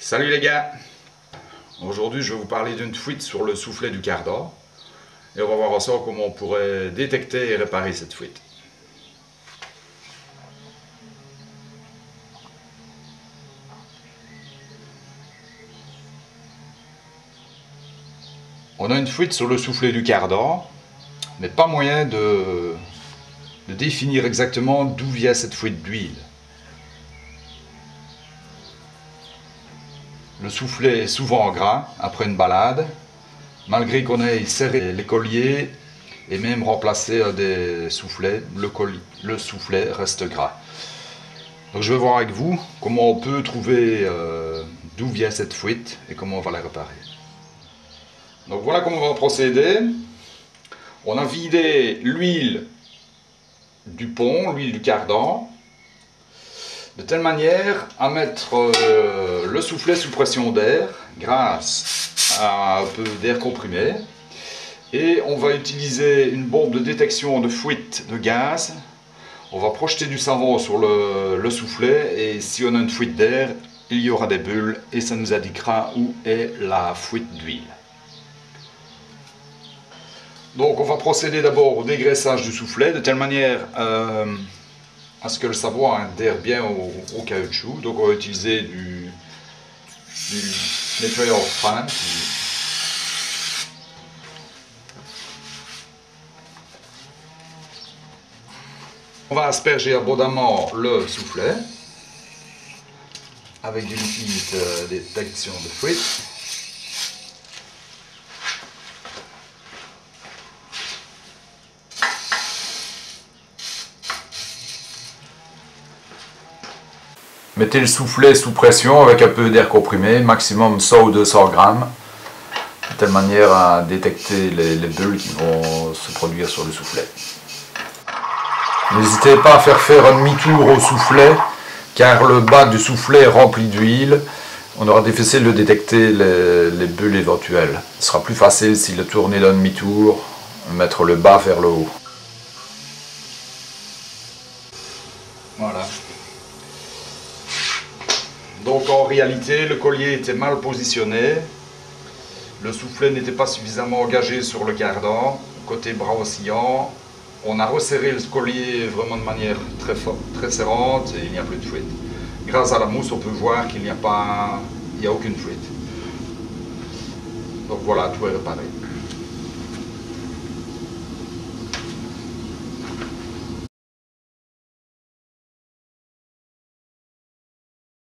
Salut les gars. Aujourd'hui je vais vous parler d'une fuite sur le soufflet du cardan et on va voir ensemble comment on pourrait détecter et réparer cette fuite. On a une fuite sur le soufflet du cardan, mais pas moyen de définir exactement d'où vient cette fuite d'huile. Le soufflet est souvent en gras après une balade, malgré qu'on ait serré les colliers et même remplacé des soufflets, le soufflet reste gras. Donc je vais voir avec vous comment on peut trouver d'où vient cette fuite et comment on va la réparer. Donc voilà comment on va procéder. On a vidé l'huile du pont, l'huile du cardan, de telle manière à mettre le soufflet sous pression d'air grâce à un peu d'air comprimé. Et on va utiliser une bombe de détection de fuite de gaz. On va projeter du savon sur le soufflet et si on a une fuite d'air, il y aura des bulles et ça nous indiquera où est la fuite d'huile. Donc on va procéder d'abord au dégraissage du soufflet de telle manière à ce que le savon adhère bien au caoutchouc. Donc on va utiliser du nettoyant fin. On va asperger abondamment le soufflet avec du liquide de détection de fuite. Mettez le soufflet sous pression avec un peu d'air comprimé, maximum 100 ou 200 grammes, de telle manière à détecter les bulles qui vont se produire sur le soufflet. N'hésitez pas à faire un demi-tour au soufflet, car le bas du soufflet est rempli d'huile. On aura difficile de détecter les bulles éventuelles. Ce sera plus facile si le tourner d'un demi-tour, mettre le bas vers le haut. Voilà. Donc en réalité, le collier était mal positionné. Le soufflet n'était pas suffisamment engagé sur le cardan, côté bras oscillant. On a resserré le collier vraiment de manière très serrante et il n'y a plus de fuite. Grâce à la mousse, on peut voir qu'il n'y a aucune fuite. Donc voilà, tout est réparé.